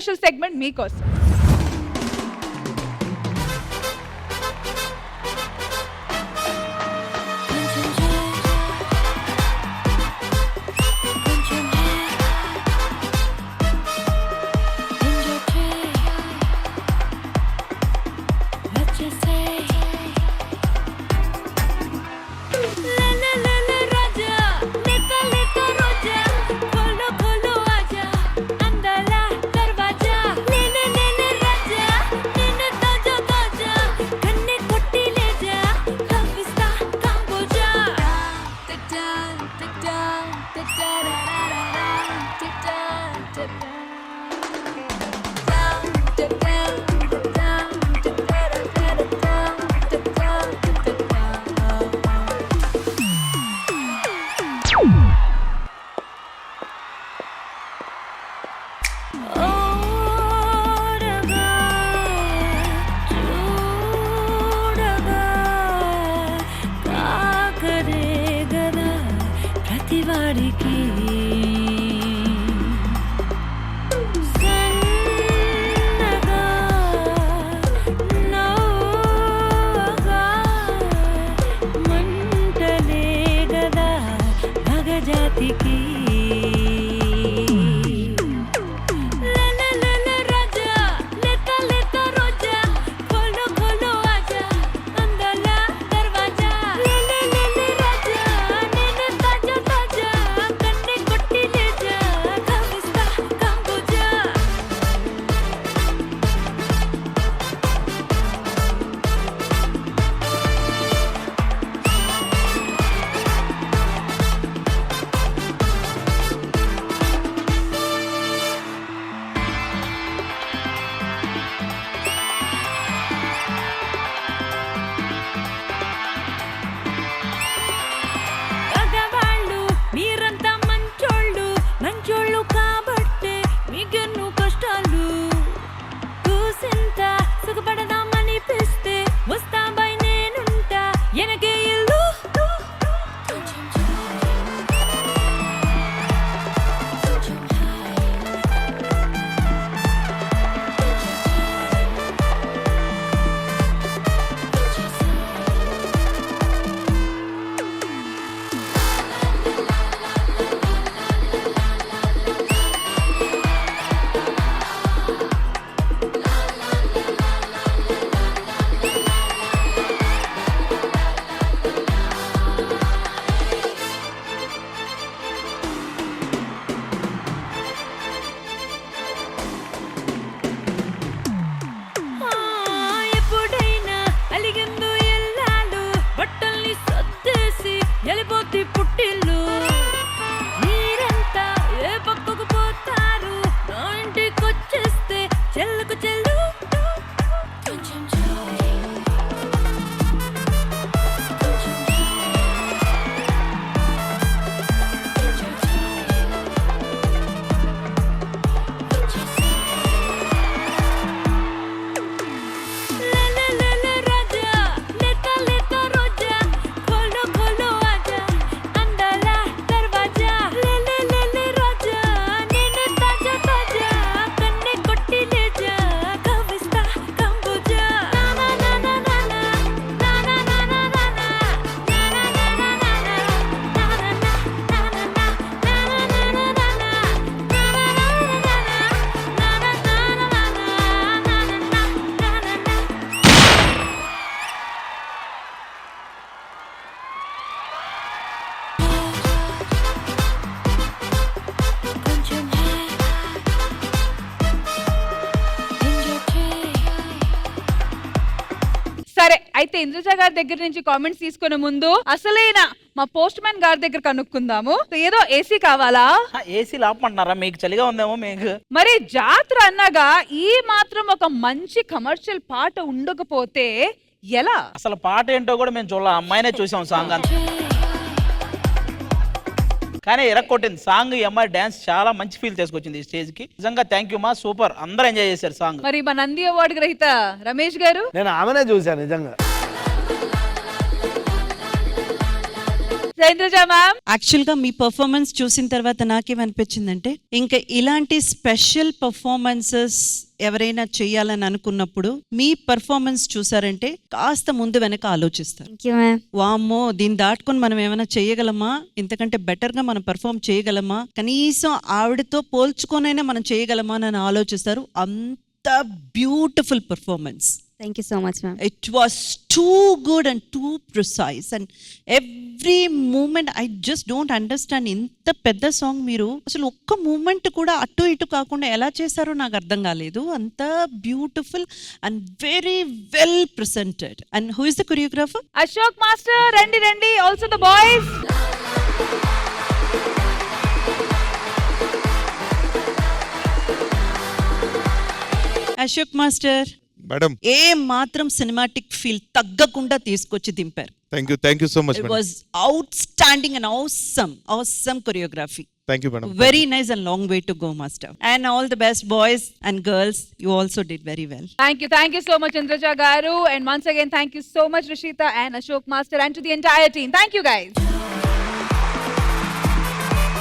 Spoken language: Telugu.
స్పెషల్ సెగ్మెంట్ మీకోసం. సరే అయితే ఇంద్రజ గారి దగ్గర నుంచి కామెంట్స్ తీసుకునే ముందు అసలైన మా పోస్ట్ మ్యాన్ గారి దగ్గర కనుక్కుందాము. ఏదో ఏసీ కావాలా? ఏసీ లాపమంటున్నారా? మీకు చలిగా ఉందేమో మీకు. మరి జాతర అన్నగా ఈ మాత్రం ఒక మంచి కమర్షియల్ పాట ఉండకపోతే ఎలా? అసలు పాట ఏంటో కూడా మేము చూడాలి, అమ్మాయినే చూసాం సాంగ్ అంతా. కానీ ఎరక్కొట్టింది సాంగ్. ఈ అమ్మాయి డాన్స్ చాలా మంచి ఫీల్ తీసుకొచ్చింది ఈ స్టేజ్ కి. నిజంగా థ్యాంక్ యూ మా, సూపర్, అందరూ ఎంజాయ్ చేశారు సాంగ్. మరి మా నంది అవార్డు గ్రహీత రమేష్ గారు, నేను ఆమెనే చూశాను నిజంగా. ఇంద్రజ మ్యామ్. యాక్చువల్ గా మీ పర్ఫార్మెన్స్ చూసిన తర్వాత నాకేమనిపించిందంటే ఇంకా ఇలాంటి స్పెషల్ పర్ఫార్మెన్సెస్ ఎవరైనా చేయాలని అనుకున్నప్పుడు మీ పర్ఫార్మెన్స్ చూసారంటే కాస్త ముందు వెనక ఆలోచిస్తారు. Thank you ma'am. వామ్మో దీన్ని దాటుకొని మనం ఏమైనా చేయగలమా, ఇంతకంటే బెటర్ గా మనం పర్ఫార్మ్ చేయగలమా, కనీసం ఆవిడతో పోల్చుకొనైనా మనం చేయగలమా అని ఆలోచిస్తారు. అంత beautiful performance. Thank you so much ma'am. It was too good and too precise and every movement I just don't understand. ఇంత పెద్ద సాంగ్ మీరు అసలు ఒక్క మూమెంట్ కూడా అటు ఇటు కాకుండా ఎలా చేశారో నాకు అర్థం కాలేదు. అంత beautiful and very well presented. And who is the choreographer? Ashok master రండి రండి. Also the boys. Ashok master madam, ఏ మాత్రం సినిమాటిక్ ఫీల్ తగ్గకుండా తీసుకొచ్చి దింపారు. Thank you so much It madam. was outstanding and awesome choreography. Thank you madam. Very nice and long way to go, master. And all the best, boys and girls. You also did very well. Thank you so much Indraja garu, and once again thank you so much Rishita and Ashok master and to the entire team. Thank you guys.